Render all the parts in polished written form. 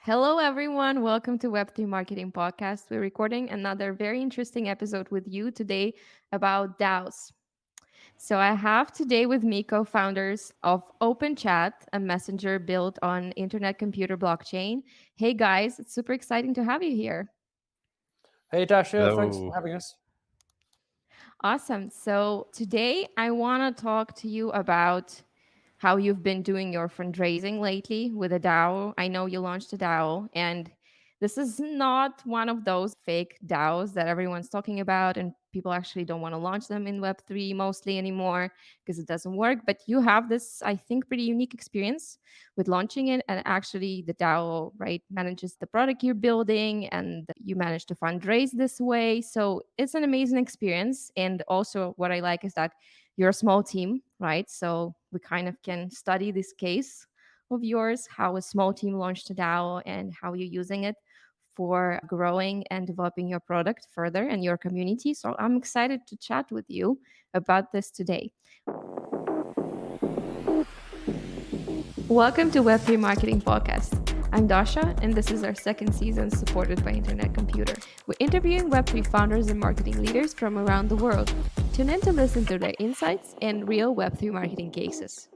Hello, everyone. Welcome to Web3 Marketing Podcast. We're recording another very interesting episode with you today about DAOs. So, I have today with me co founders of Openchat, a messenger built on internet computer blockchain. Hey, guys, it's super exciting to have you here. Hey Dasha, thanks for Hello. having us. Awesome. So, today I want to talk to you about how you've been doing your fundraising lately with a DAO. I know you launched a DAO, and this is not one of those fake DAOs that everyone's talking about, and people actually don't want to launch them in Web3 mostly anymore because it doesn't work. But you have this, I think, pretty unique experience with launching it, and actually, the DAO, right, manages the product you're building, and you manage to fundraise this way. So it's an amazing experience. And also, what I like is that you're a small team, right? So we kind of can study this case of yours, how a small team launched a DAO and how you're using it for growing and developing your product further and your community. So I'm excited to chat with you about this today. Welcome to Web3 Marketing Podcast. I'm Dasha, and this is our second season supported by Internet Computer. We're interviewing Web3 founders and marketing leaders from around the world. Tune in to listen to their insights and real Web3 marketing cases.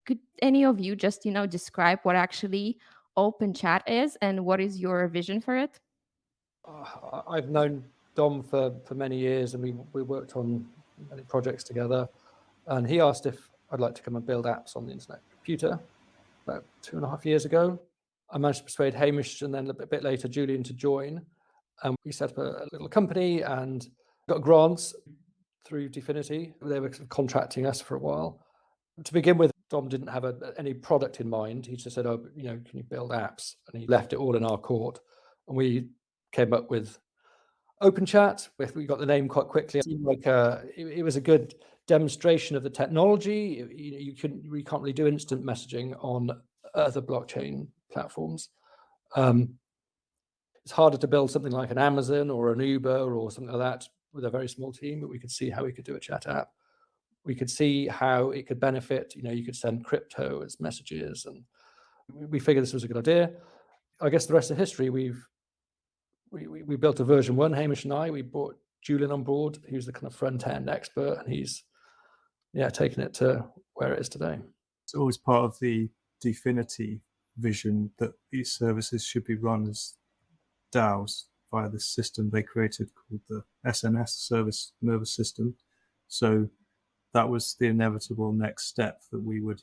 Could any of you just, describe what actually Open Chat is and what is your vision for it? I've known Dom for many years, and we worked on many projects together. And he asked if I'd like to come and build apps on the internet computer about 2.5 years ago. I managed to persuade Hamish and then a bit later Julian to join. And we set up a little company and got grants through Dfinity. They were sort of contracting us for a while. To begin with, Dom didn't have any product in mind. He just said, "Oh, can you build apps?" And he left it all in our court. And we came up with Openchat. We got the name quite quickly. It seemed like it was a good demonstration of the technology. We can't really do instant messaging on other blockchain platforms. It's harder to build something like an Amazon or an Uber or something like that with a very small team, but we could see how we could do a chat app. We could see how it could benefit. You could send crypto as messages, and we figured this was a good idea. I guess the rest of history. We built a version 1, Hamish and I. We brought Julian on board, who's the kind of front end expert, and he's taken it to where it is today. It's always part of the Dfinity vision that these services should be run as DAOs via this system they created called the SNS, Service Nervous System. So that was the inevitable next step, that we would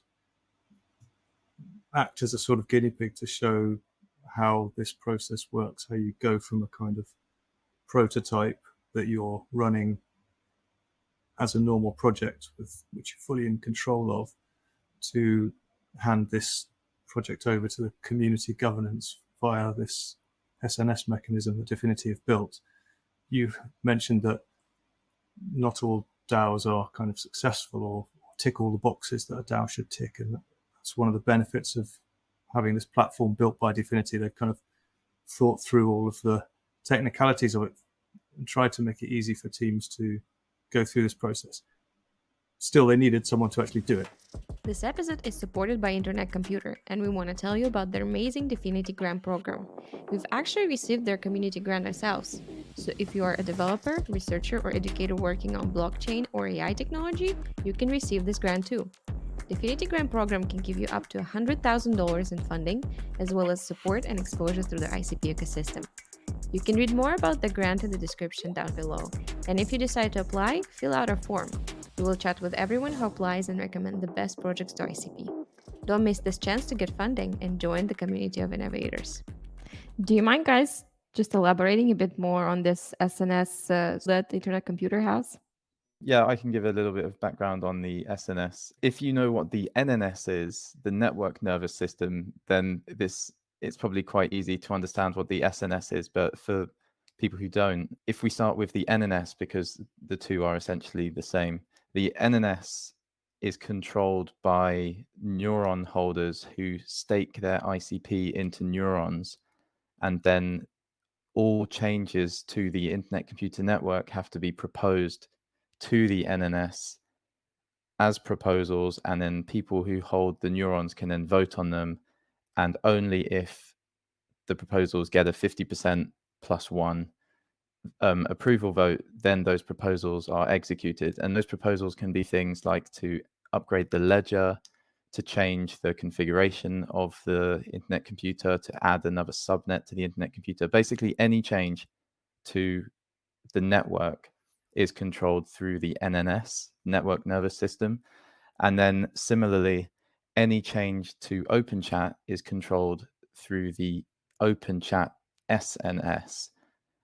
act as a sort of guinea pig to show how this process works, how you go from a kind of prototype that you're running as a normal project with which you're fully in control of, to hand this project over to the community governance via this SNS mechanism that Dfinity have built. You've mentioned that not all DAOs are kind of successful or tick all the boxes that a DAO should tick, and that's one of the benefits of having this platform built by Dfinity. They've kind of thought through all of the technicalities of it and tried to make it easy for teams to go through this process. Still, they needed someone to actually do it. This episode is supported by Internet Computer, and we want to tell you about their amazing Dfinity Grant program. We've actually received their community grant ourselves. So if you are a developer, researcher, or educator working on blockchain or AI technology, you can receive this grant too. The Dfinity Grant program can give you up to $100,000 in funding, as well as support and exposure through the ICP ecosystem. You can read more about the grant in the description down below. And if you decide to apply, fill out our form. We will chat with everyone who applies and recommend the best projects to ICP. Don't miss this chance to get funding and join the community of innovators. Do you mind, guys, just elaborating a bit more on this SNS that Internet Computer has? Yeah, I can give a little bit of background on the SNS. If you know what the NNS is, the network nervous system, then it's probably quite easy to understand what the SNS is. But for people who don't, if we start with the NNS, because the two are essentially the same, the NNS is controlled by neuron holders who stake their ICP into neurons, and then all changes to the internet computer network have to be proposed to the NNS as proposals, and then people who hold the neurons can then vote on them. And only if the proposals get a 50% plus one approval vote, then those proposals are executed. And those proposals can be things like to upgrade the ledger, to change the configuration of the internet computer, to add another subnet to the internet computer. Basically, any change to the network is controlled through the NNS, network nervous system. And then similarly, any change to Openchat is controlled through the Openchat SNS.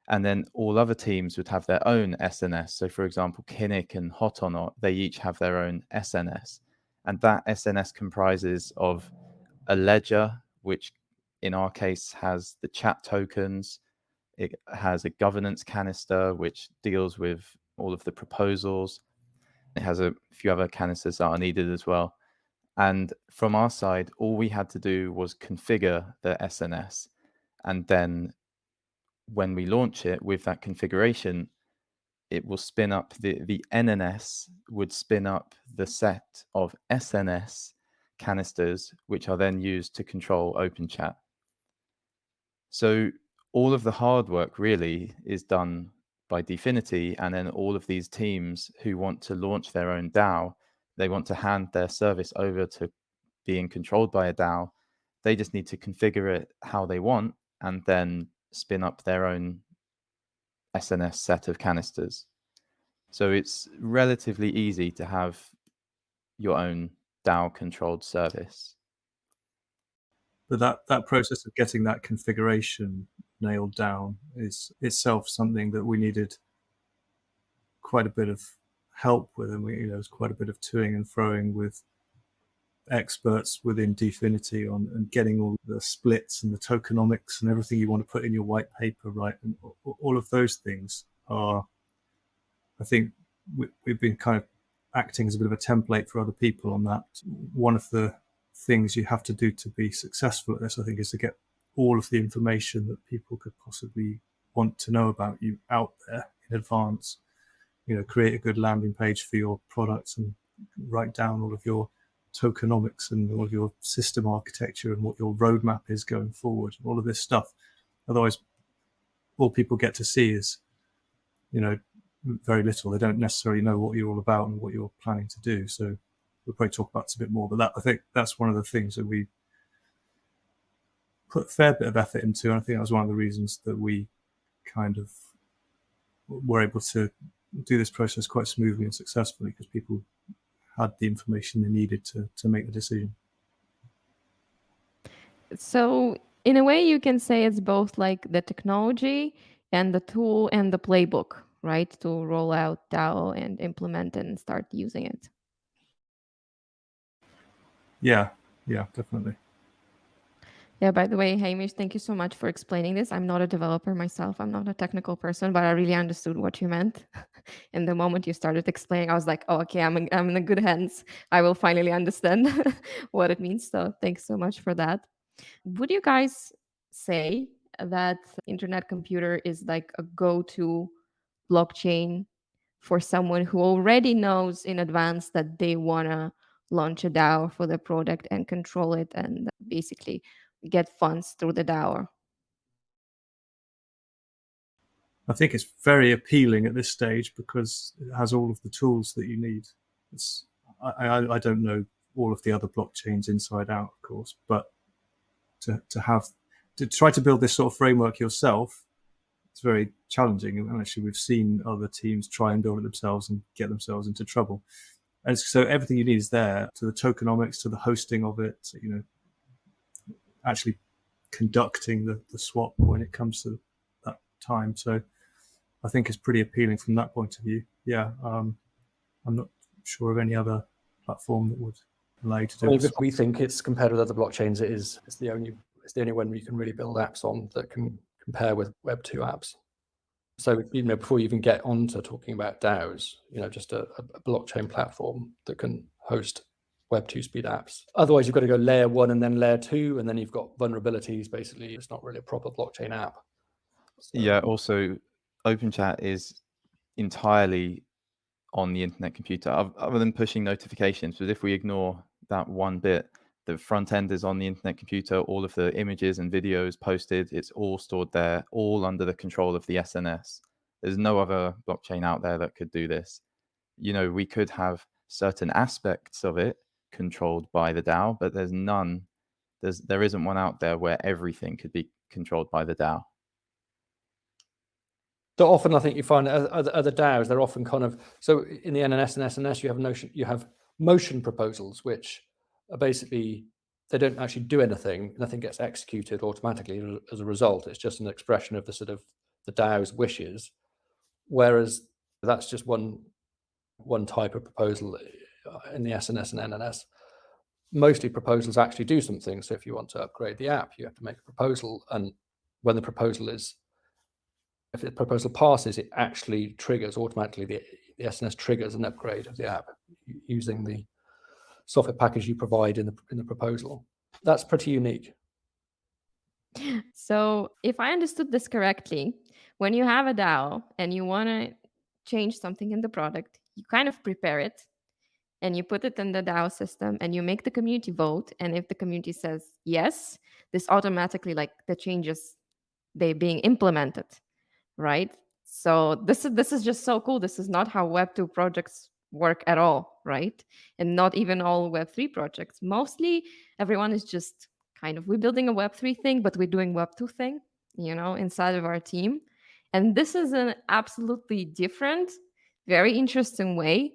And then all other teams would have their own SNS. So for example, Kinnick and Hotonaut, they each have their own SNS. And that SNS comprises of a ledger, which in our case has the chat tokens. It has a governance canister, which deals with all of the proposals. It has a few other canisters that are needed as well. And from our side, all we had to do was configure the SNS. And then when we launch it with that configuration, it will spin up the NNS would spin up the set of SNS canisters, which are then used to control Openchat. So all of the hard work really is done by Dfinity, and then all of these teams who want to launch their own DAO, they want to hand their service over to being controlled by a DAO. They just need to configure it how they want and then spin up their own SNS set of canisters. So it's relatively easy to have your own DAO controlled service. But that process of getting that configuration nailed down is itself something that we needed quite a bit of help with, and there's quite a bit of toing and froing with experts within Dfinity on and getting all the splits and the tokenomics and everything you want to put in your white paper right, and all of those things are, I think we've been kind of acting as a bit of a template for other people on that. One of the things you have to do to be successful at this, I think, is to get all of the information that people could possibly want to know about you out there in advance. Create a good landing page for your products and write down all of your tokenomics and all of your system architecture and what your roadmap is going forward, all of this stuff. Otherwise, all people get to see is, very little. They don't necessarily know what you're all about and what you're planning to do. So we'll probably talk about this a bit more, but I think that's one of the things that we put a fair bit of effort into, and I think that was one of the reasons that we kind of were able to do this process quite smoothly and successfully, because people had the information they needed to make the decision. So in a way, you can say it's both like the technology and the tool and the playbook, right? To roll out DAO and implement it and start using it. Yeah, definitely. Yeah, by the way, Hamish, thank you so much for explaining this. I'm not a developer myself. I'm not a technical person, but I really understood what you meant. And the moment you started explaining, I was like, oh, okay, I'm in the good hands. I will finally understand what it means. So thanks so much for that. Would you guys say that internet computer is like a go-to blockchain for someone who already knows in advance that they want to launch a DAO for the product and control it and basically get funds through the DAO? I think it's very appealing at this stage because it has all of the tools that you need. I don't know all of the other blockchains inside out, of course, but to try to build this sort of framework yourself, it's very challenging. And actually, we've seen other teams try and build it themselves and get themselves into trouble. And so everything you need is there, to the tokenomics, to the hosting of it, actually conducting the swap when it comes to that time. So I think it's pretty appealing from that point of view. Yeah, I'm not sure of any other platform that would allow you to do it. We think it's compared with other blockchains, it's the only one you can really build apps on that can compare with Web2 apps. So before you even get onto talking about DAOs, just a blockchain platform that can host Web2 speed apps. Otherwise, you've got to go layer 1 and then layer 2, and then you've got vulnerabilities. Basically, it's not really a proper blockchain app. So, yeah. Also, Openchat is entirely on the internet computer, other than pushing notifications. But if we ignore that one bit, the front end is on the internet computer, all of the images and videos posted, it's all stored there, all under the control of the SNS. There's no other blockchain out there that could do this. You know, we could have certain aspects of it controlled by the DAO, but there isn't one out there where everything could be controlled by the DAO. So often I think you find other DAOs, they're often kind of, so in the NNS and SNS, you have motion proposals, which are basically, they don't actually do anything. Nothing gets executed automatically as a result. It's just an expression of the sort of the DAO's wishes. Whereas that's just one type of proposal in the SNS and NNS. Mostly proposals actually do something. So if you want to upgrade the app, you have to make a proposal. And when the proposal if the proposal passes, it actually triggers automatically, the SNS triggers an upgrade of the app using the software package you provide in the proposal. That's pretty unique. So if I understood this correctly, when you have a DAO and you want to change something in the product, you kind of prepare it and you put it in the DAO system and you make the community vote. And if the community says yes, this automatically, like, the changes, they being implemented, right? So this is just so cool. This is not how Web2 projects work at all, right? And not even all Web3 projects. Mostly everyone is just kind of, we're building a Web3 thing, but we're doing Web2 thing, inside of our team. And this is an absolutely different, very interesting way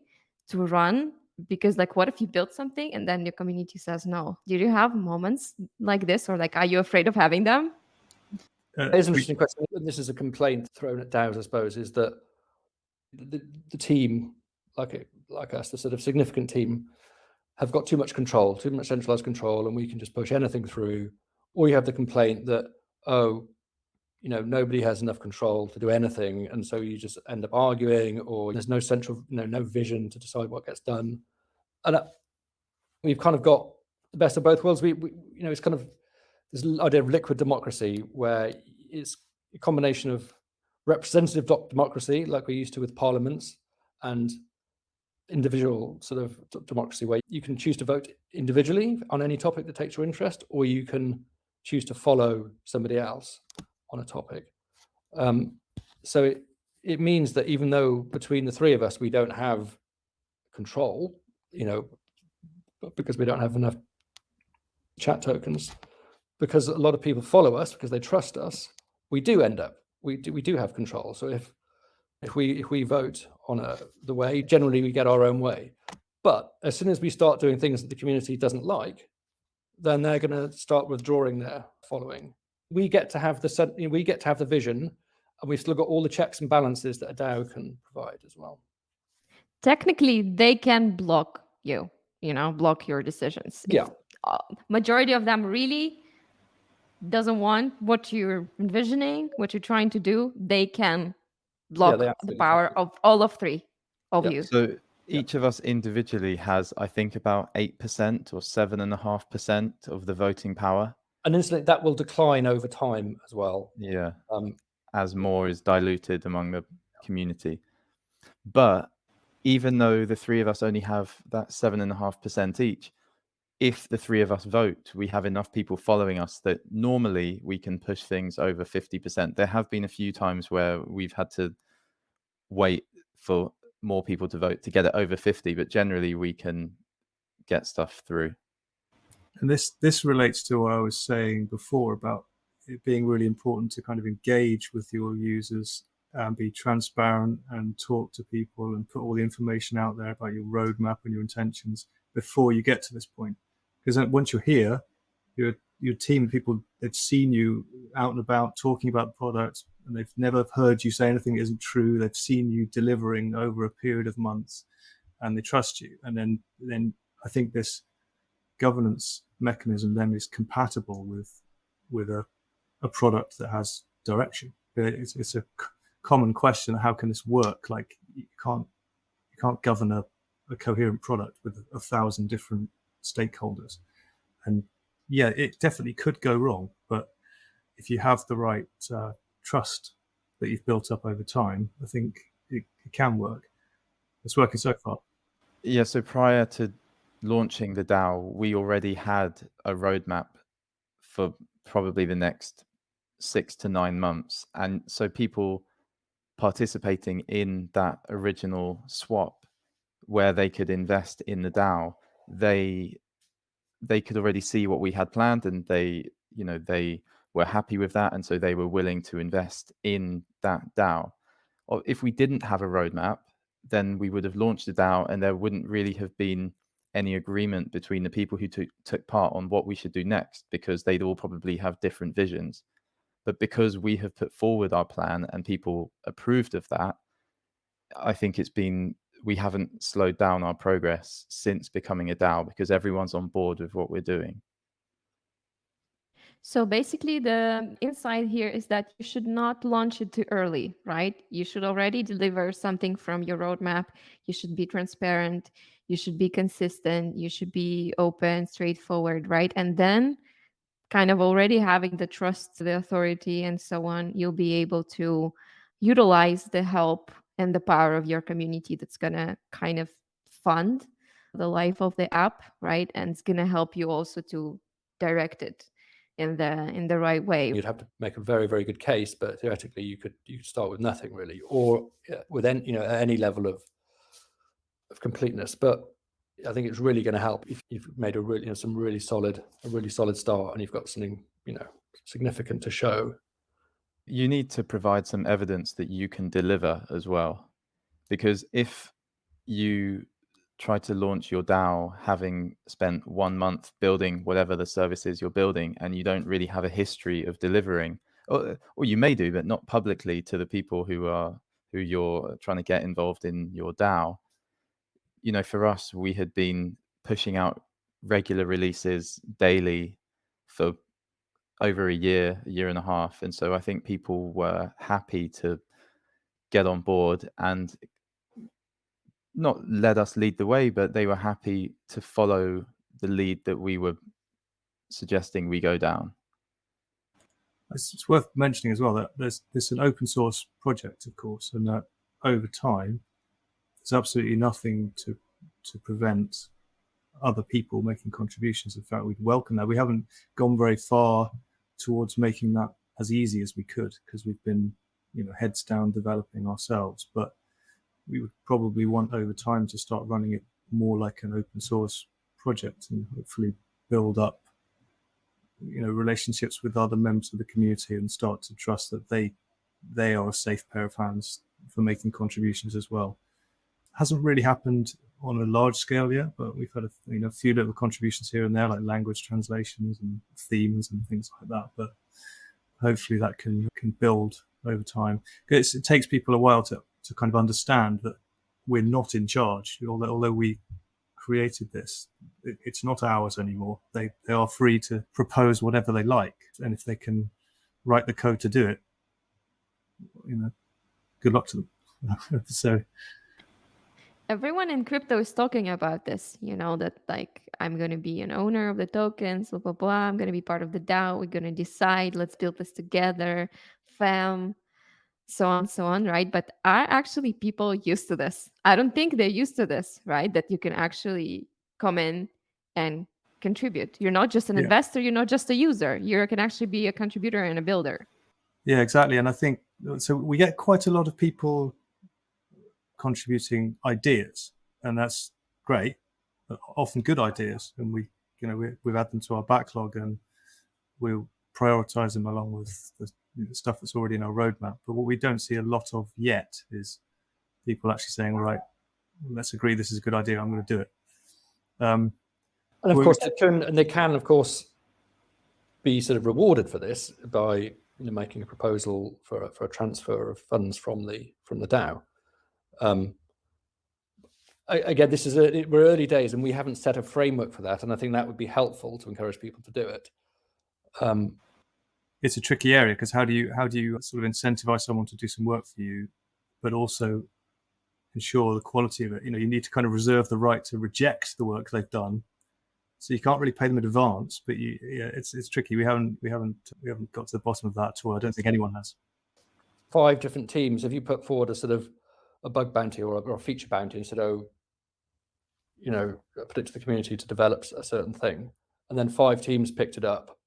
to run, because, like, what if you build something and then your community says no? Did you have moments like this, or like, are you afraid of having them? It's an interesting question. And this is a complaint thrown at DAOs, I suppose, is that the team, like us, the sort of significant team, have got too much control, too much centralized control, and we can just push anything through. Or you have the complaint that, nobody has enough control to do anything, and so you just end up arguing, or there's no central, no vision to decide what gets done. And we've kind of got the best of both worlds. It's kind of this idea of liquid democracy, where it's a combination of representative democracy, like we're used to with parliaments, and individual sort of democracy, where you can choose to vote individually on any topic that takes your interest, or you can choose to follow somebody else on a topic. So it means that even though between the three of us we don't have control, because we don't have enough chat tokens, because a lot of people follow us because they trust us, we do have control. So if we vote on the way, generally we get our own way. But as soon as we start doing things that the community doesn't like, then they're going to start withdrawing their following. We get to have the vision, and we've still got all the checks and balances that a DAO can provide as well. Technically, they can block you, block your decisions. Yeah. Majority of them really doesn't want what you're envisioning, what you're trying to do, they can block the power of all of three of you. So each of us individually has, I think, about 8% or 7.5% of the voting power. And incidentally, that will decline over time as well. Yeah, as more is diluted among the community. But even though the three of us only have that 7.5% each, if the three of us vote, we have enough people following us that normally we can push things over 50%. There have been a few times where we've had to wait for more people to vote to get it over 50, but generally we can get stuff through. And this relates to what I was saying before about it being really important to kind of engage with your users and be transparent and talk to people and put all the information out there about your roadmap and your intentions before you get to this point. Because once you're here, your team of people, they've seen you out and about talking about the product, and they've never heard you say anything that isn't true. They've seen you delivering over a period of months, and they trust you. And then I think this governance mechanism then is compatible with a product that has direction. It's a common question: how can this work? Like you can't govern a coherent product with 1,000 different stakeholders. And yeah, it definitely could go wrong, but if you have the right trust that you've built up over time, I think it can work. it's working so far. Yeah, so prior to launching the DAO, we already had a roadmap for probably the next 6 to 9 months. And so people participating in that original swap where they could invest in the DAO, they could already see what we had planned, and they were happy with that, and so they were willing to invest in that DAO. Or if we didn't have a roadmap, then we would have launched the DAO and there wouldn't really have been any agreement between the people who took part on what we should do next, because they'd all probably have different visions. But because we have put forward our plan and people approved of that, I think we haven't slowed down our progress since becoming a DAO, because everyone's on board with what we're doing. So basically, the insight here is that you should not launch it too early, right? You should already deliver something from your roadmap. You should be transparent. You should be consistent. You should be open, straightforward, right? And then, kind of already having the trust, the authority, and so on, you'll be able to utilize the help and the power of your community that's going to kind of fund the life of the app, right? And it's going to help you also to direct it in the right way. You'd have to make a very, very good case, but theoretically you could start with nothing really, or with any level of completeness. But I think it's really going to help if you've made a really a really solid start, and you've got something significant to show. You need to provide some evidence that you can deliver as well, because if you try to launch your DAO having spent 1 month building whatever the service is you're building, and you don't really have a history of delivering, or you may do, but not publicly to the people who you're trying to get involved in your DAO. For us, we had been pushing out regular releases daily for over a year and a half. And so I think people were happy to get on board and not let us lead the way, but they were happy to follow the lead that we were suggesting we go down. It's worth mentioning as well that there's an open source project, of course, and that over time, there's absolutely nothing to prevent other people making contributions. In fact, we'd welcome that. We haven't gone very far towards making that as easy as we could, because we've been, heads down developing ourselves. But we would probably want over time to start running it more like an open source project, and hopefully build up, relationships with other members of the community, and start to trust that they are a safe pair of hands for making contributions as well. Hasn't really happened on a large scale yet, but we've had a few little contributions here and there, like language translations and themes and things like that. But hopefully that can build over time. It takes people a while to kind of understand that we're not in charge. Although we created this, it's not ours anymore. They are free to propose whatever they like, and if they can write the code to do it, good luck to them. So Everyone in crypto is talking about this, that like, I'm going to be an owner of the tokens, blah, blah, blah. I'm going to be part of the DAO. We're going to decide, let's build this together, fam, so on, right? But are actually people used to this? I don't think they're used to this, right? That you can actually come in and contribute. You're not just an investor. You're not just a user. You can actually be a contributor and a builder. Yeah, exactly. And I think, so we get quite a lot of people contributing ideas, and that's great, often good ideas, and we've added them to our backlog, and we'll prioritize them along with the stuff that's already in our roadmap. But what we don't see a lot of yet is people actually saying, all right, let's agree this is a good idea, I'm going to do it. And of course they can of course be sort of rewarded for this by making a proposal for a transfer of funds from the DAO. Again, we're early days, and we haven't set a framework for that, and I think that would be helpful to encourage people to do it. It's a tricky area, because how do you sort of incentivize someone to do some work for you, but also ensure the quality of it? You need to kind of reserve the right to reject the work they've done, so you can't really pay them in advance. But it's tricky. We haven't got to the bottom of that at all. I don't think anyone has. 5 different teams. If you put forward a sort of a bug bounty or a feature bounty and said, oh, you know, put it to the community to develop a certain thing, and then 5 teams picked it up,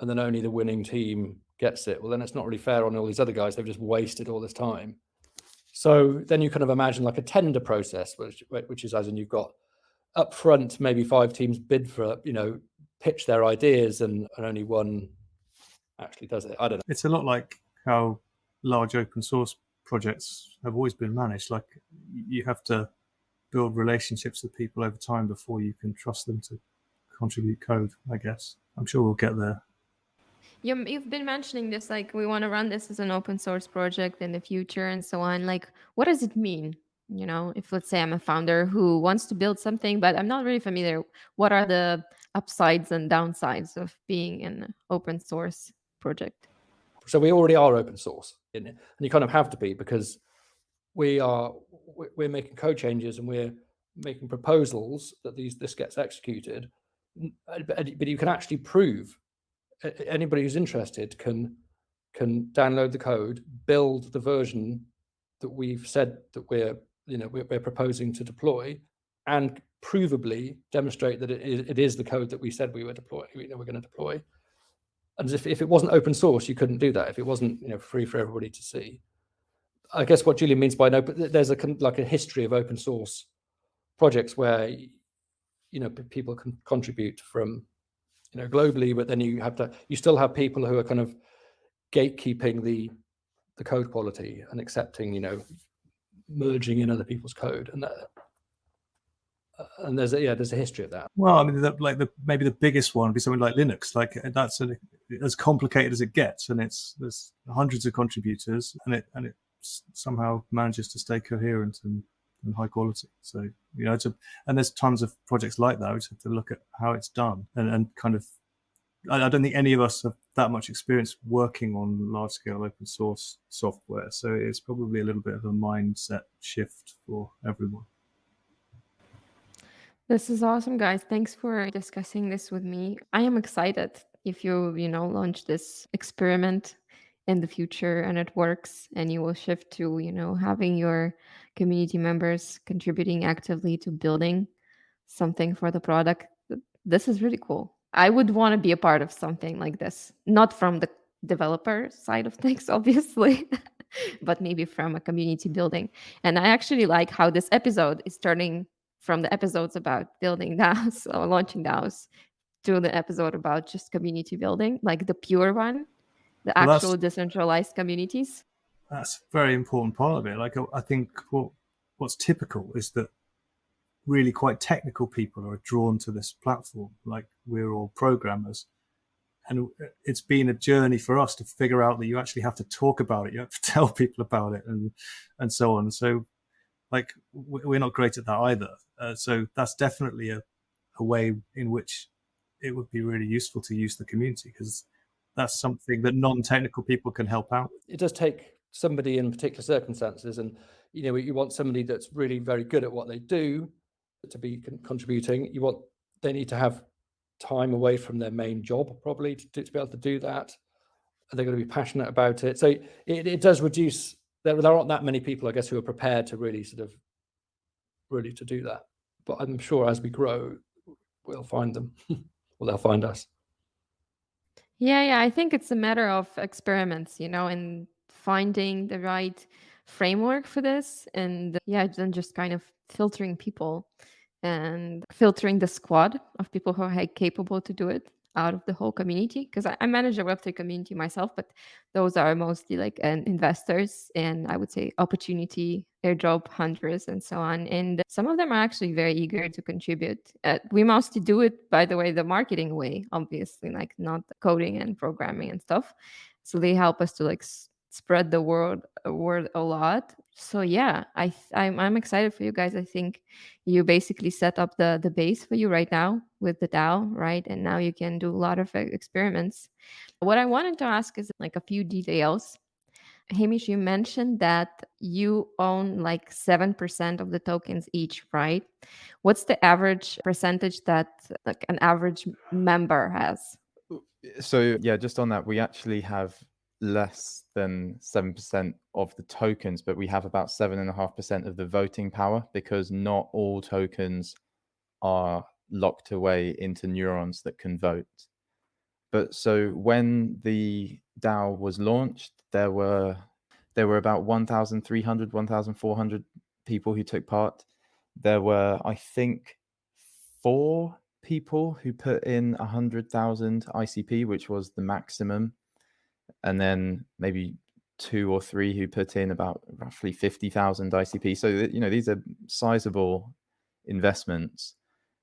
and then only the winning team gets it, well, then it's not really fair on all these other guys. They've just wasted all this time. So then you kind of imagine like a tender process, which is as in you've got up front, maybe 5 teams bid for, you know, pitch their ideas, and only one actually does it. I don't know. It's a lot like how large open source projects have always been managed. Like, you have to build relationships with people over time before you can trust them to contribute code, I guess. I'm sure we'll get there. You've been mentioning this, like we want to run this as an open source project in the future and so on. Like, what does it mean? You know, if let's say I'm a founder who wants to build something, but I'm not really familiar, what are the upsides and downsides of being an open source project? So we already are open source in it, and you kind of have to be, because we're making code changes and we're making proposals that this gets executed, but you can actually prove, anybody who's interested can download the code, build the version that we've said that we're proposing to deploy, and provably demonstrate that it is the code that we said we're going to deploy. And if it wasn't open source, you couldn't do that. If it wasn't free for everybody to see. I guess what Julian means by there's a history of open source projects where people can contribute from globally, but then you still have people who are kind of gatekeeping the code quality and accepting merging in other people's code, and there's a history of that. Well, I mean, maybe the biggest one would be something like Linux. Like, that's as complicated as it gets, and there's hundreds of contributors, and it somehow manages to stay coherent and high quality. So and there's tons of projects like that. We just have to look at how it's done, and kind of. I don't think any of us have that much experience working on large scale open source software, so it's probably a little bit of a mindset shift for everyone. This is awesome, guys. Thanks for discussing this with me. I am excited if you launch this experiment in the future and it works, and you will shift to, having your community members contributing actively to building something for the product. This is really cool. I would want to be a part of something like this, not from the developer side of things, obviously, but maybe from a community building. And I actually like how this episode is turning from the episodes about building DAOs or launching DAOs to the episode about just community building, like the pure one, the actual decentralized communities. That's a very important part of it. Like, I think what's typical is that really quite technical people are drawn to this platform. Like, we're all programmers, and it's been a journey for us to figure out that you actually have to talk about it, you have to tell people about it, and so on. So, like, we're not great at that either. So that's definitely a way in which it would be really useful to use the community, because that's something that non-technical people can help out with. It does take somebody in particular circumstances, and you want somebody that's really very good at what they do to be contributing. They need to have time away from their main job, probably, to be able to do that. They're going to be passionate about it. So it does reduce. There aren't that many people, I guess, who are prepared to really to do that. But I'm sure as we grow, we'll find them. Well, they'll find us. Yeah, I think it's a matter of experiments, and finding the right framework for this, and then just kind of filtering people and filtering the squad of people who are capable to do it out of the whole community. Because I manage a Web3 community myself, but those are mostly like investors, and I would say opportunity airdrop hunters and so on. And some of them are actually very eager to contribute. We mostly do it, by the way, the marketing way, obviously, like not coding and programming and stuff. So they help us to like spread the word a lot. So yeah, I'm excited for you guys. I think you basically set up the base for you right now with the DAO, right? And now you can do a lot of experiments. What I wanted to ask is like a few details. Hamish, you mentioned that you own like 7% of the tokens each, right? What's the average percentage that like an average member has? So yeah, just on that, we actually have less than 7% of the tokens, but we have about 7.5% of the voting power, because not all tokens are locked away into neurons that can vote. But so when the DAO was launched, there were about 1,300, 1,400 people who took part. There were, I think, 4 people who put in 100,000 ICP, which was the maximum, and then maybe 2 or 3 who put in about roughly 50,000 ICP. So these are sizable investments,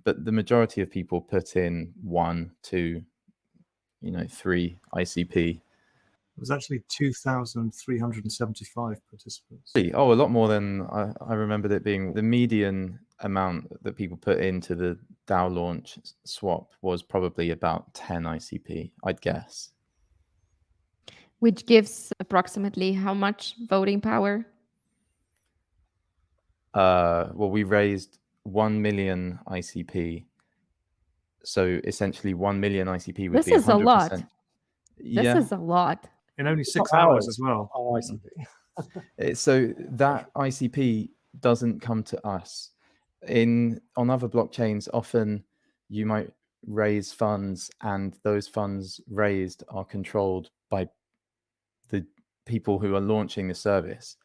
but the majority of people put in 1, 2, 3 ICP. It was actually 2,375 participants. Oh, a lot more than I remembered it being. The median amount that people put into the DAO launch swap was probably about 10 ICP, I'd guess. Which gives approximately how much voting power? Well, we raised 1 million ICP. So essentially 1 million ICP would This be is a 100%. lot. Yeah. This is a lot. In only 6 Not hours ours, as well. our ICP. So that ICP doesn't come to us. On other blockchains, often you might raise funds, and those funds raised are controlled by the people who are launching the service.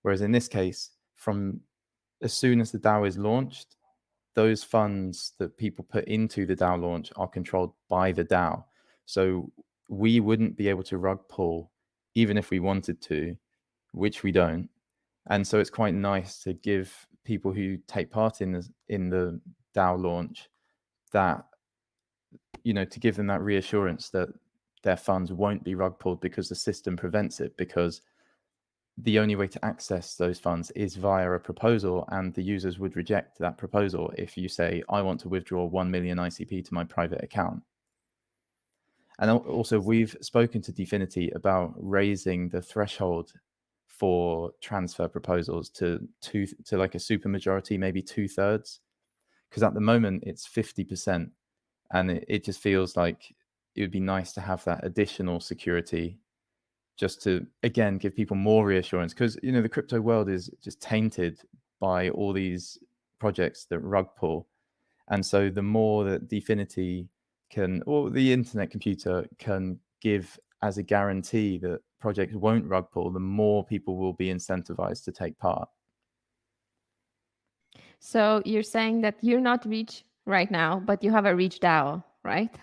Whereas in this case, from as soon as the DAO is launched, those funds that people put into the DAO launch are controlled by the DAO. So we wouldn't be able to rug pull even if we wanted to, which we don't. And so it's quite nice to give people who take part in the DAO launch that, to give them that reassurance that their funds won't be rug pulled because the system prevents it, because the only way to access those funds is via a proposal, and the users would reject that proposal if you say, I want to withdraw 1 million ICP to my private account. And also, we've spoken to Dfinity about raising the threshold for transfer proposals to like a supermajority, maybe 2/3, because at the moment it's 50%, and it just feels like it would be nice to have that additional security, just to again give people more reassurance, because the crypto world is just tainted by all these projects that rug pull. And so the more that Dfinity can, or the internet computer can give as a guarantee that projects won't rug pull, the more people will be incentivized to take part. So you're saying that you're not Reach right now, but you have a Reach DAO, right?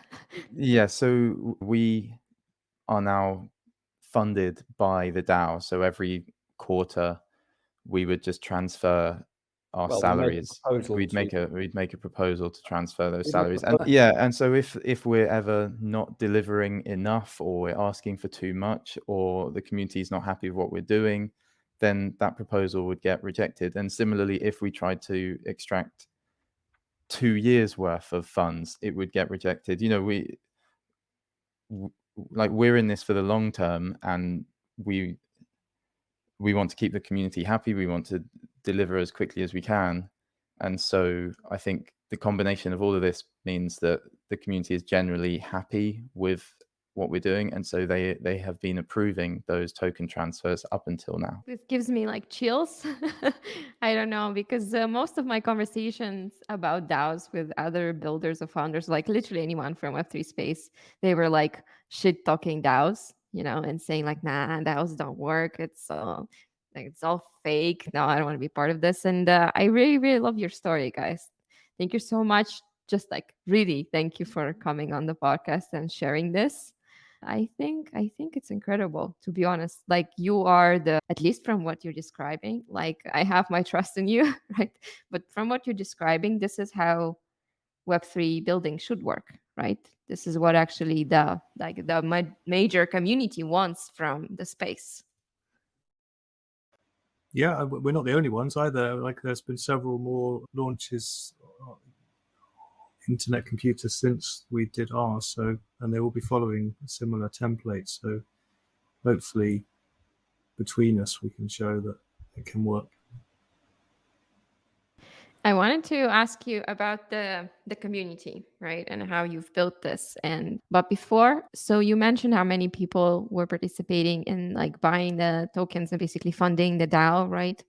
Yeah, so we are now funded by the DAO. So every quarter we would just transfer our salaries. We'd make a proposal to transfer those salaries. And so if we're ever not delivering enough, or we're asking for too much, or the community is not happy with what we're doing, then that proposal would get rejected. And similarly, if we tried to extract 2 years worth of funds, it would get rejected. We're in this for the long term, and we want to keep the community happy. We want to deliver as quickly as we can. And so I think the combination of all of this means that the community is generally happy with what we're doing. And so they have been approving those token transfers up until now. This gives me like chills. I don't know, because most of my conversations about DAOs with other builders or founders, like literally anyone from Web3 space, they were like shit talking DAOs, and saying like, nah, DAOs don't work. It's all fake. No, I don't want to be part of this. And I really, really love your story, guys. Thank you so much. Just like really, thank you for coming on the podcast and sharing this. I think it's incredible, to be honest. Like, you are at least from what you're describing, like I have my trust in you, right? But from what you're describing, this is how Web3 building should work, right? This is what actually the major community wants from the space. Yeah, we're not the only ones either. Like, there's been several more launches internet computer since we did ours, and they will be following a similar template. So hopefully between us we can show that it can work. I wanted to ask you about the community, right, and how you've built this. And but before, so you mentioned how many people were participating in like buying the tokens and basically funding the DAO, right?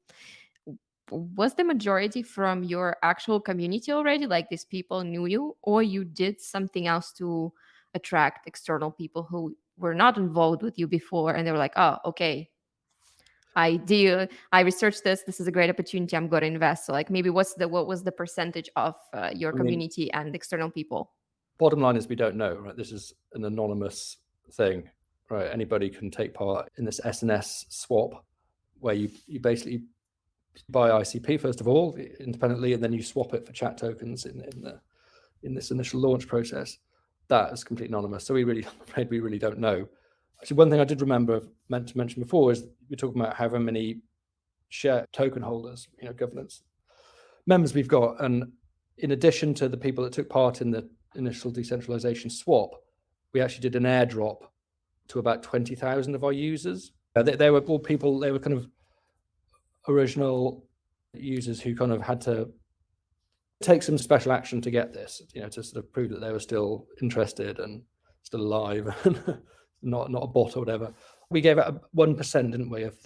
Was the majority from your actual community already? Like these people knew you, or you did something else to attract external people who were not involved with you before, and they were like, "Oh, okay, I researched this. This is a great opportunity. I'm going to invest." So, like, maybe what was the percentage of your I mean, community and external people? bottom line is we don't know, right? This is an anonymous thing, right? Anybody can take part in this SNS swap, where you basically buy ICP first of all independently, and then you swap it for chat tokens in this initial launch process. That is completely anonymous. So we really don't know. Actually, one thing I did remember meant to mention before is we're talking about how many share token holders, governance members we've got, and in addition to the people that took part in the initial decentralization swap, we actually did an airdrop to about 20,000 of our users. They were all people, they were kind of original users who kind of had to take some special action to get this, to sort of prove that they were still interested and still alive and not a bot or whatever. We gave out 1%, didn't we, of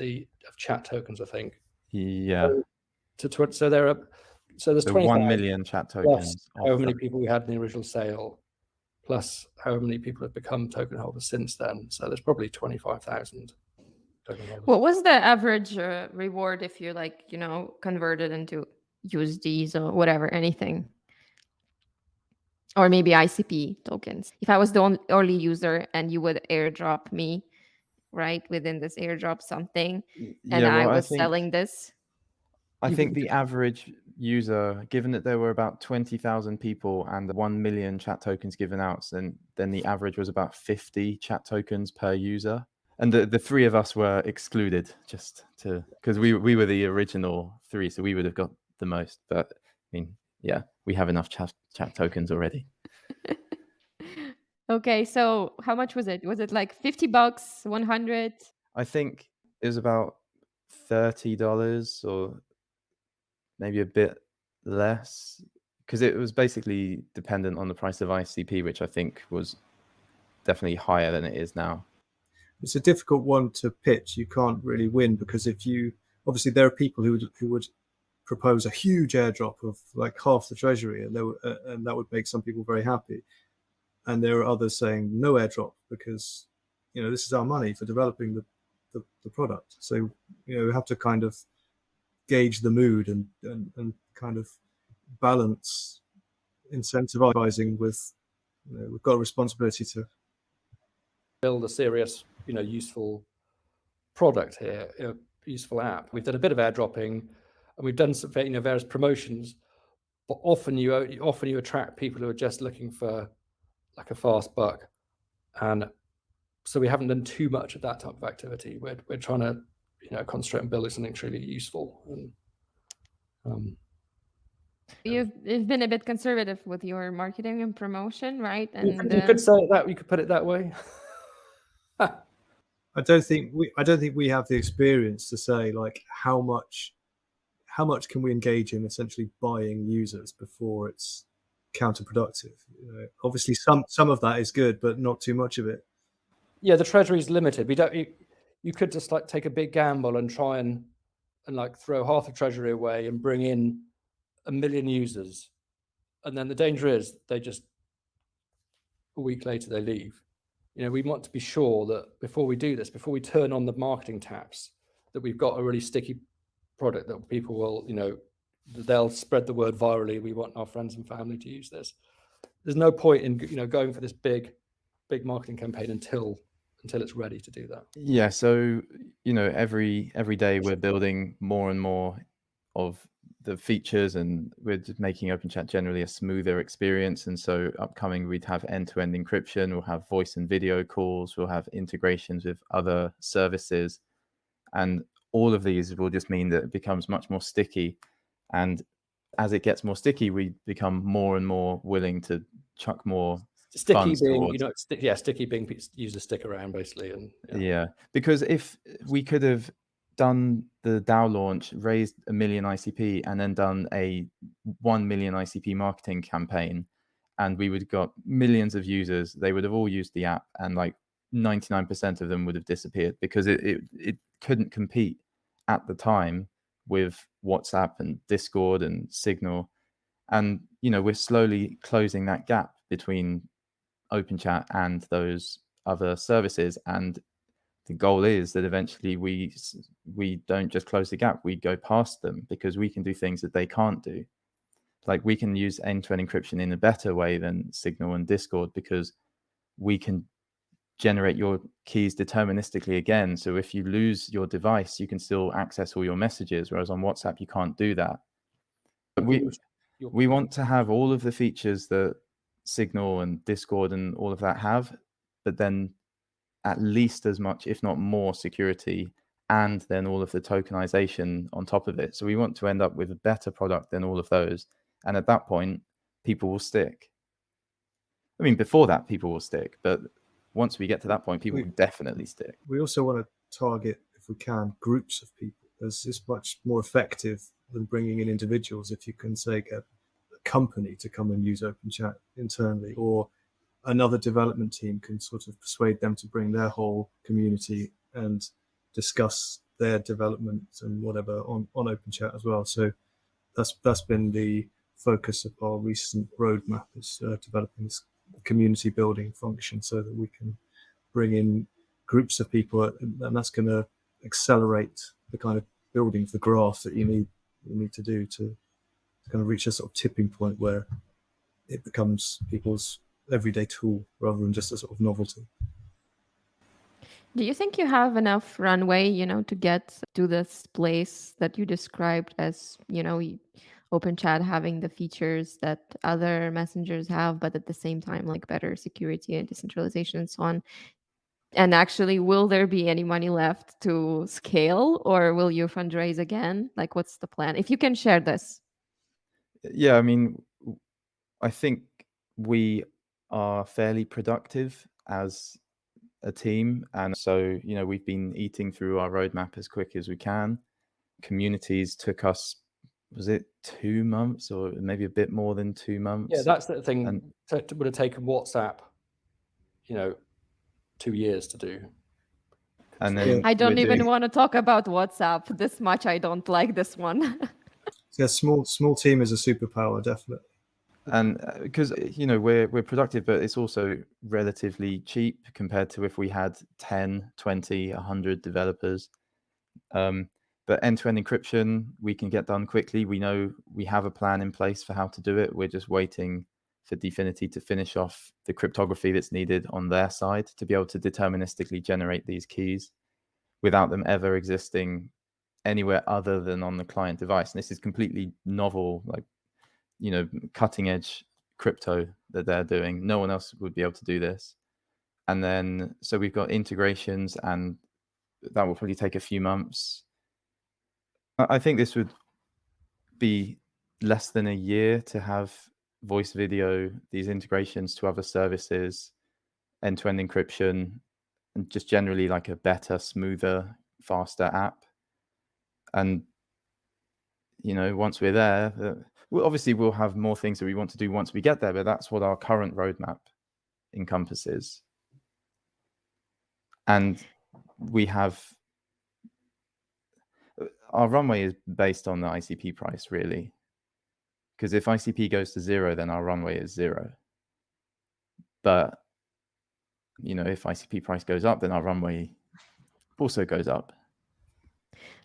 chat tokens, I think. Yeah. So there's 1 20,000 million chat plus tokens. however many people we had in the original sale, plus however many people have become token holders since then. So there's probably 25,000 token holders. What was the average reward if you converted into USDs or whatever, anything? Or maybe ICP tokens. If I was the only user and you would airdrop me, right, within this airdrop something, and I was selling this. I think the average user, given that there were about 20,000 people and 1 million chat tokens given out, and then the average was about 50 chat tokens per user. And the three of us were excluded just because we were the original three, so we would have got the most. But I mean, yeah, we have enough chat tokens already. Okay, so how much was it? Was it like $50, 100? I think it was about $30 or maybe a bit less, because it was basically dependent on the price of ICP, which I think was definitely higher than it is now. It's a difficult one to pitch. You can't really win, because obviously there are people who would propose a huge airdrop of like half the treasury, and that would make some people very happy. And there are others saying no airdrop because this is our money for developing the product. So we have to kind of gauge the mood and kind of balance incentivizing with we've got a responsibility to build a serious, useful product here, a useful app. We've done a bit of airdropping, and we've done some, various promotions, but often you attract people who are just looking for like a fast buck, and so we haven't done too much of that type of activity. We're trying to, concentrate on building something truly useful. And You've been a bit conservative with your marketing and promotion, right? And you could say that. You could put it that way. I don't think we have the experience to say like how much can we engage in essentially buying users before it's counterproductive. Obviously some of that is good, but not too much of it. Yeah, the treasury is limited. You could just like take a big gamble and try and like throw half the treasury away and bring in 1 million users, and then the danger is they just a week later they leave. We want to be sure that before we do this, before we turn on the marketing taps, that we've got a really sticky product that people will, they'll spread the word virally. We want our friends and family to use this. There's no point in going for this big marketing campaign until it's ready to do that. Yeah, so every day we're building more and more of the features, and we're just making Openchat generally a smoother experience. And so upcoming, we'd have end-to-end encryption, we'll have voice and video calls, we'll have integrations with other services, and all of these will just mean that it becomes much more sticky. And as it gets more sticky, we become more and more willing to chuck more sticky being sticky being users stick around basically. And yeah, because if we could have done the DAO launch, raised 1 million ICP, and then done a 1 million ICP marketing campaign, and we would have got millions of users, they would have all used the app, and like 99% of them would have disappeared because it couldn't compete at the time with WhatsApp and Discord and Signal. And we're slowly closing that gap between Openchat and those other services, and the goal is that eventually we don't just close the gap, we go past them, because we can do things that they can't do. Like, we can use end-to-end encryption in a better way than Signal and Discord, because we can generate your keys deterministically again. So if you lose your device, you can still access all your messages, whereas on WhatsApp you can't do that. But we want to have all of the features that Signal and Discord and all of that have, but then at least as much, if not more, security, and then all of the tokenization on top of it. So we want to end up with a better product than all of those. And at that point, people will stick. I mean, before that, people will stick, but once we get to that point, people will definitely stick. We also want to target, if we can, groups of people, as it's much more effective than bringing in individuals. If you can, say, get a company to come and use Openchat internally, or another development team can sort of persuade them to bring their whole community and discuss their development and whatever on Openchat as well. So that's been the focus of our recent roadmap, is developing this community building function so that we can bring in groups of people, and that's going to accelerate the kind of building of the graph that you need to do to kind of reach a sort of tipping point where it becomes people's everyday tool rather than just a sort of novelty. Do you think you have enough runway, to get to this place that you described as, Openchat having the features that other messengers have, but at the same time, like better security and decentralization and so on? And actually, will there be any money left to scale, or will you fundraise again? Like, what's the plan? If you can share this. Yeah, I mean, I think we are fairly productive as a team, and so we've been eating through our roadmap as quick as we can. Communities took us, was it 2 months or maybe a bit more than 2 months? Yeah, that's the thing. And it would have taken WhatsApp 2 years to do. And then I don't even want to talk about WhatsApp this much. I don't like this one. Yeah, small team is a superpower, definitely. And because we're productive, but it's also relatively cheap compared to if we had 10, 20, 100 developers. But end-to-end encryption we can get done quickly. We know we have a plan in place for how to do it. We're just waiting for Dfinity to finish off the cryptography that's needed on their side to be able to deterministically generate these keys without them ever existing anywhere other than on the client device. And this is completely novel, like, cutting edge crypto that they're doing. No one else would be able to do this. And then, so we've got integrations, and that will probably take a few months. I think this would be less than a year to have voice, video, these integrations to other services, end-to-end encryption, and just generally like a better, smoother, faster app. And once we're there, obviously we'll have more things that we want to do once we get there, but that's what our current roadmap encompasses. And we have, our runway is based on the ICP price, really, because if ICP goes to 0, then our runway is 0. But if ICP price goes up, then our runway also goes up.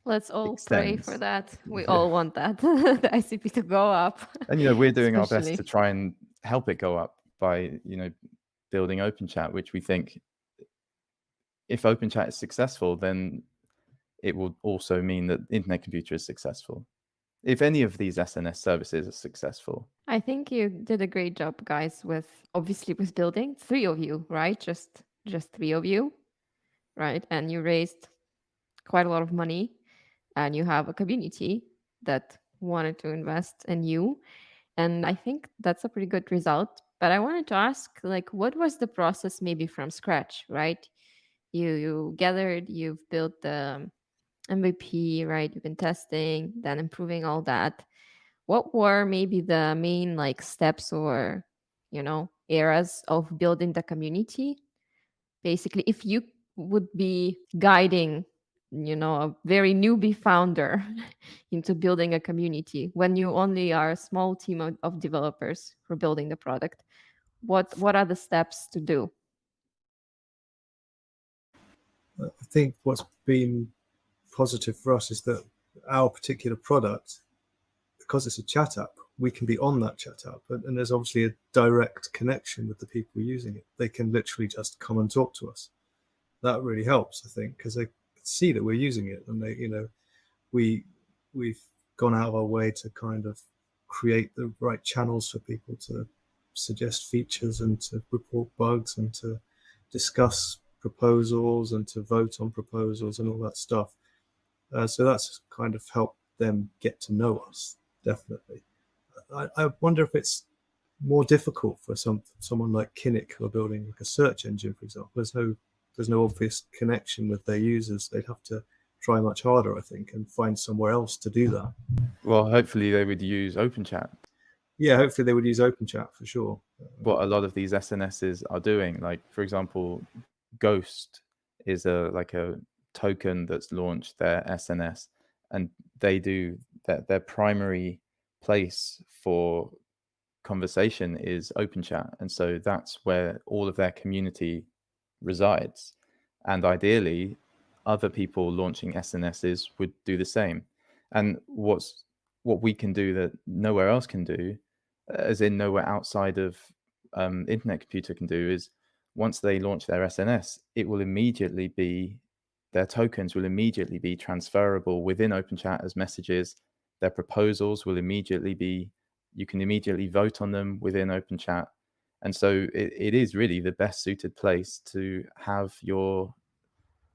Let's all pray for that. We all want that, the ICP to go up. And we're doing our best to try and help it go up by building Openchat, which we think, if Openchat is successful, then it will also mean that Internet Computer is successful. If any of these SNS services are successful. I think you did a great job, guys, with building. 3 of you, right? Just 3 of you, right? And you raised quite a lot of money, and you have a community that wanted to invest in you. And I think that's a pretty good result. But I wanted to ask, like, what was the process maybe from scratch, right? You gathered, you've built the MVP, right? You've been testing, then improving all that. What were maybe the main like steps or, eras of building the community? Basically, if you would be guiding, a very newbie founder into building a community when you only are a small team of developers who are building the product, what are the steps to do? I think what's been positive for us is that our particular product, because it's a chat app, we can be on that chat app, and there's obviously a direct connection with the people using it. They can literally just come and talk to us. That really helps, I think, because they see that we're using it, and we've gone out of our way to kind of create the right channels for people to suggest features and to report bugs and to discuss proposals and to vote on proposals and all that stuff. So that's kind of helped them get to know us, definitely. I wonder if it's more difficult for someone like Kinnick who are building like a search engine, for example. There's no obvious connection with their users. They'd have to try much harder, I think, and find somewhere else to do that. Well, hopefully they would use Openchat. Yeah, hopefully they would use Openchat for sure. What a lot of these SNSs are doing, like for example, Ghost is a token that's launched their SNS, and they do that. Their primary place for conversation is Openchat, and so that's where all of their community resides. And ideally, other people launching SNSs would do the same. And what we can do that nowhere else can do, as in nowhere outside of Internet Computer can do, is once they launch their SNS, it will immediately be, their tokens will immediately be transferable within Openchat as messages. Their proposals will immediately be, you can immediately vote on them within Openchat. And so it is really the best suited place to have your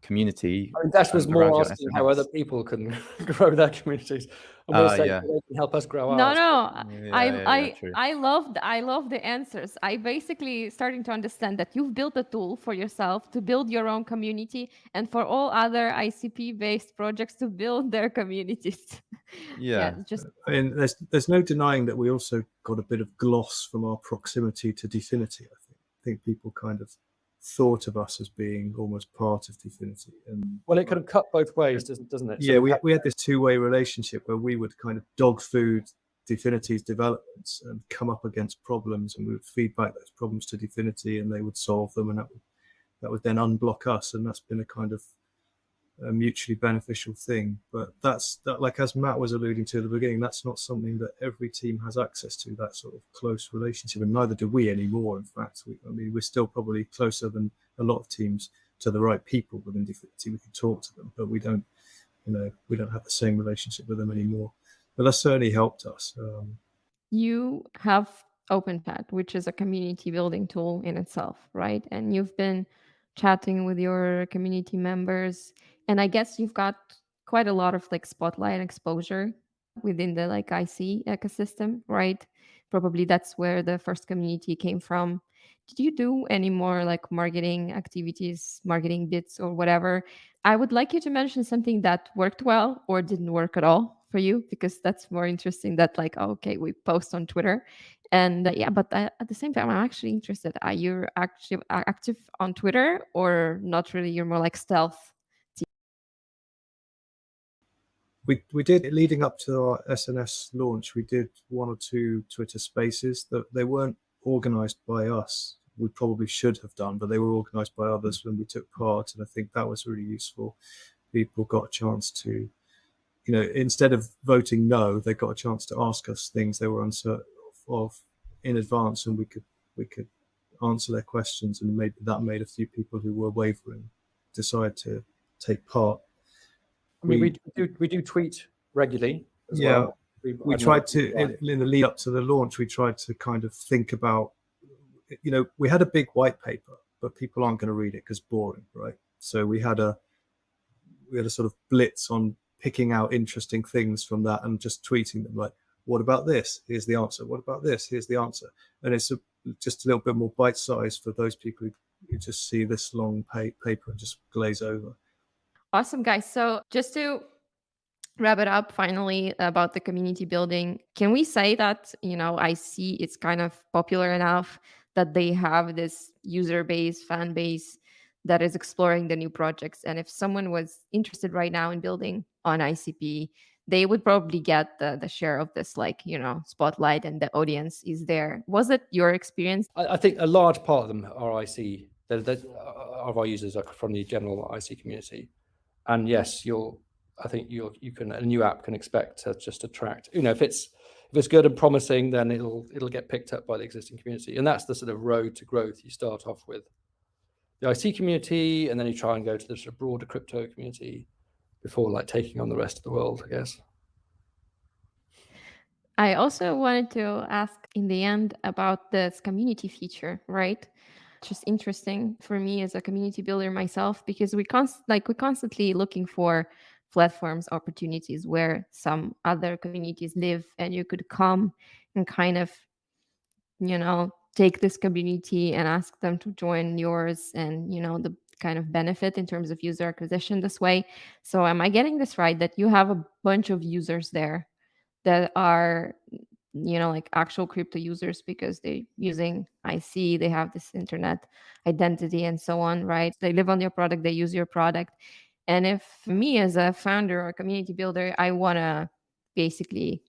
community. I mean, Dash was around more your asking how other SNS. people can grow their communities, and we're saying Yeah. they can help us grow No, ours. I True. I love the answers. I basically starting to understand that you've built a tool for yourself to build your own community, and for all other ICP based projects to build their communities. Yeah. Just I mean, there's no denying that we also got a bit of gloss from our proximity to Dfinity. I think people kind of thought of us as being almost part of Dfinity. And Well, it kind of cut both ways, doesn't it? yeah, we had this two-way relationship where we would kind of dog food Dfinity's developments and come up against problems, and we would feedback those problems to Dfinity, and they would solve them, and that would then unblock us, and that's been a kind of a mutually beneficial thing. But that's like, as Matt was alluding to at the beginning, that's not something that every team has access to, that sort of close relationship, and neither do we anymore. In fact, we're still probably closer than a lot of teams to the right people within Dfinity. We can talk to them, but we don't have the same relationship with them anymore. But that certainly helped us. you have Openchat, which is a community building tool in itself, right? And you've been chatting with your community members, and I guess you've got quite a lot of like spotlight exposure within the like IC ecosystem, right? Probably that's where the first community came from. Did you do any more like marketing activities, marketing bits or whatever? I would like you to mention something that worked well or didn't work at all for you, because that's more interesting. That like, oh, okay, we post on Twitter, and yeah, but at the same time, I'm actually interested. Are you active on Twitter or not really? You're more like stealth. We did, leading up to our SNS launch, we did one or two Twitter spaces that they weren't organized by us. We probably should have done, but they were organized by others when we took part, and I think that was really useful. People got a chance to, instead of voting no, they got a chance to ask us things they were uncertain of in advance, and we could answer their questions, and maybe that made a few people who were wavering decide to take part. I mean, we do tweet regularly as well. We tried to, in the lead up to the launch, we tried to kind of think about, we had a big white paper, but people aren't going to read it because boring, right? So we had a sort of blitz on picking out interesting things from that and just tweeting them, like, what about this? Here's the answer. What about this? Here's the answer. And it's just a little bit more bite size for those people who just see this long paper and just glaze over. Awesome, guys. So just to wrap it up finally about the community building, can we say that, I see it's kind of popular enough that they have this user base, fan base that is exploring the new projects? And if someone was interested right now in building on ICP, they would probably get the share of this, spotlight, and the audience is there. Was it your experience? I think a large part of them are IC, of our users are from the general IC community. And yes, I think you can, a new app can expect to just attract, if it's good and promising, then it'll get picked up by the existing community. And that's the sort of road to growth. You start off with the IC community, and then you try and go to the sort of broader crypto community before taking on the rest of the world, I guess. I also wanted to ask in the end about this community feature, right? Just interesting for me as a community builder myself, because we're constantly looking for platforms, opportunities where some other communities live, and you could come and kind of, take this community and ask them to join yours, and the kind of benefit in terms of user acquisition this way. So am I getting this right, that you have a bunch of users there that are actual crypto users because they're using IC, they have this internet identity and so on, right? They live on your product, they use your product. And if me as a founder or community builder, I want to basically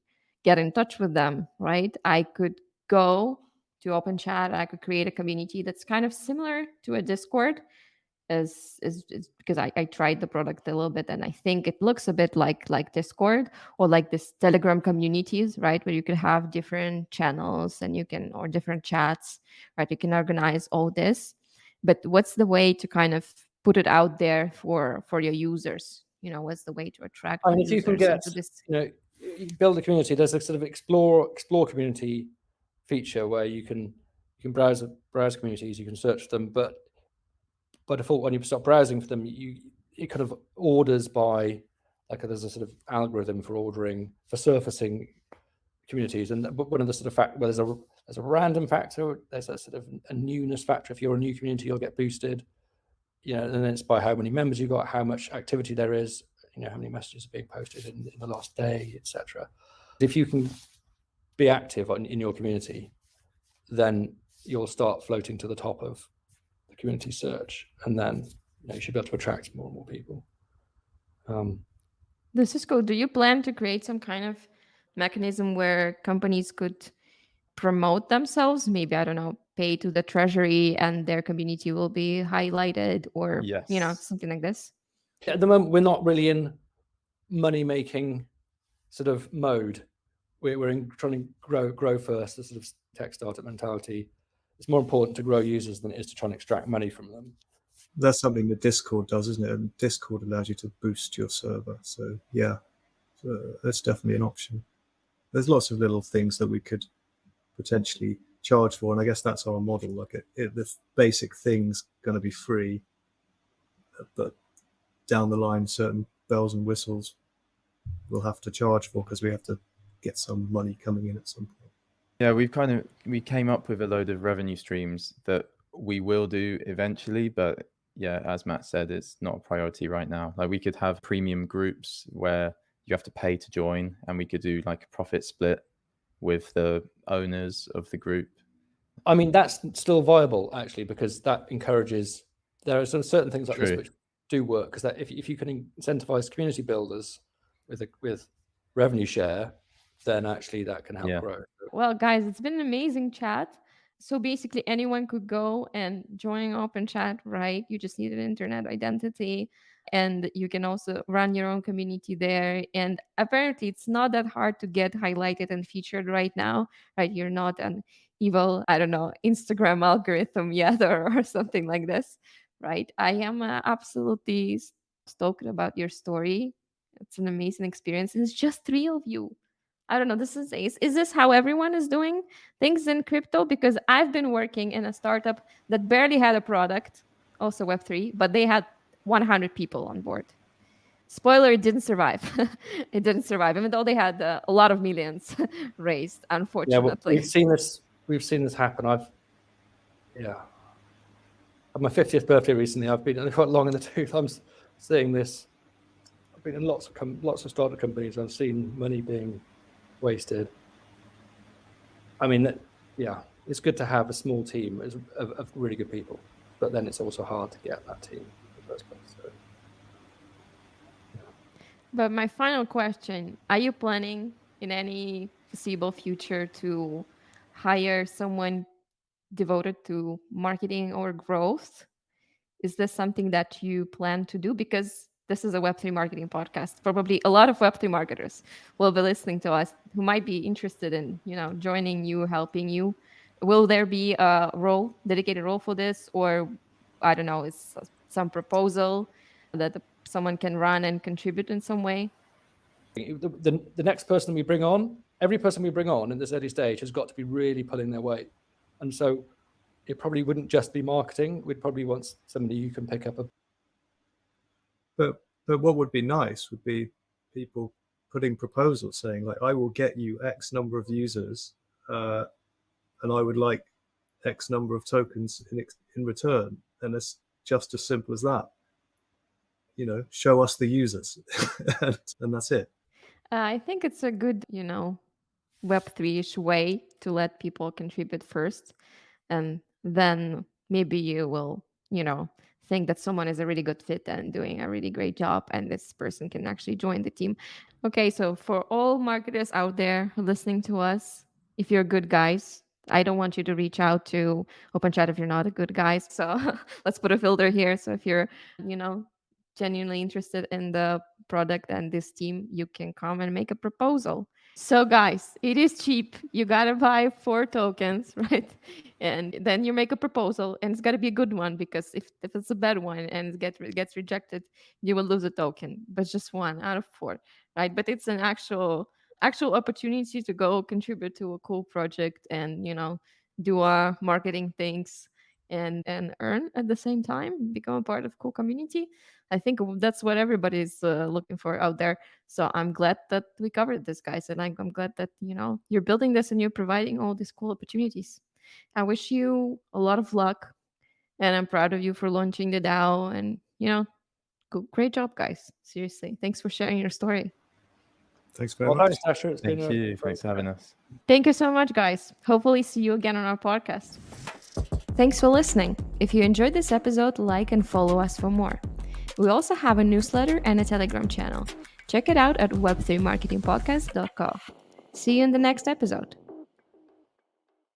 get in touch with them, right? I could go to Openchat, I could create a community that's kind of similar to a Discord, is because I tried the product a little bit, and I think it looks a bit like Discord, or like this Telegram communities, right, where you could have different channels and or different chats, right? You can organize all this. But what's the way to kind of put it out there for your users? What's the way to attract If you can users get, into this? you build a community, there's a sort of explore community feature where you can browse communities, you can search them, but by default, when you start browsing for them, it kind of orders by, there's a sort of algorithm for surfacing communities. And one of the sort of there's a random factor, there's a sort of a newness factor. If you're a new community, you'll get boosted, and then it's by how many members you got, how much activity there is, how many messages are being posted in the last day, etc. If you can be active in your community, then you'll start floating to the top of the community search, and then you should be able to attract more and more people. This is cool. Do you plan to create some kind of mechanism where companies could promote themselves? Maybe, I don't know, pay to the treasury and their community will be highlighted, or Yes. something like this? At the moment, we're not really in money-making sort of mode. We're in trying to grow first, the sort of tech startup mentality. It's more important to grow users than it is to try and extract money from them. That's something that Discord does, isn't it? And Discord allows you to boost your server. So yeah, that's definitely an option. There's lots of little things that we could potentially charge for, and I guess that's our model. The basic thing's going to be free, but down the line, certain bells and whistles we'll have to charge for because we have to get some money coming in at some point. Yeah, we came up with a load of revenue streams that we will do eventually, but yeah, as Matt said, it's not a priority right now. We could have premium groups where you have to pay to join, and we could do a profit split with the owners of the group. I mean, that's still viable actually, because that encourages, there are certain things like this which do work, because that if you can incentivize community builders with revenue share, then actually that can help grow. Well, guys, it's been an amazing chat. So basically anyone could go and join Openchat, right? You just need an internet identity, and you can also run your own community there. And apparently it's not that hard to get highlighted and featured right now, right? You're not an evil, I don't know, Instagram algorithm yet, or something like this, right? I am absolutely stoked about your story. It's an amazing experience. And it's just 3 of you. I don't know. Is this how everyone is doing things in crypto? Because I've been working in a startup that barely had a product, also Web3, but they had 100 people on board. Spoiler, it didn't survive. It didn't survive, even though they had a lot of millions raised, unfortunately. Yeah, we've seen this happen. At my 50th birthday recently, I've been quite long in the tooth. I'm seeing this been in lots of startup companies. I've seen money being wasted. I mean, yeah, it's good to have a small team of really good people, but then it's also hard to get that team in the first place. So. But my final question, are you planning in any foreseeable future to hire someone devoted to marketing or growth? Is this something that you plan to do? Because this is a Web3 marketing podcast. Probably a lot of Web3 marketers will be listening to us who might be interested in, joining you, helping you. Will there be a dedicated role for this? Or, I don't know, is some proposal that someone can run and contribute in some way? The next person we bring on, every person we bring on in this early stage has got to be really pulling their weight. And so it probably wouldn't just be marketing. We'd probably want somebody who can pick up a... But what would be nice would be people putting proposals saying, like, I will get you X number of users, and I would like X number of tokens in return. And it's just as simple as that. Show us the users, and that's it. I think it's a good, Web3-ish way to let people contribute first. And then maybe you will, think that someone is a really good fit and doing a really great job, and this person can actually join the team. Okay, so for all marketers out there listening to us, if you're good guys, I don't want you to reach out to Openchat if you're not a good guy. So let's put a filter here. So if you're, genuinely interested in the product and this team, you can come and make a proposal. So guys, it is cheap. You gotta buy 4 tokens, right? And then you make a proposal, and it's gotta be a good one, because if it's a bad one and it gets rejected, you will lose a token. But just 1 out of 4, right? But it's an actual opportunity to go contribute to a cool project and do our marketing things and earn at the same time, become a part of cool community. I think that's what everybody's looking for out there. So I'm glad that we covered this, guys, and I'm glad that you're building this and you're providing all these cool opportunities. I wish you a lot of luck, and I'm proud of you for launching the DAO. And great job, guys. Seriously, thanks for sharing your story. Thanks very much. Thanks, Tasha. It's Thank been you. Thanks for having us. Thank you so much, guys. Hopefully see you again on our podcast. Thanks for listening. If you enjoyed this episode, like and follow us for more. We also have a newsletter and a Telegram channel. Check it out at web3marketingpodcast.com. See you in the next episode.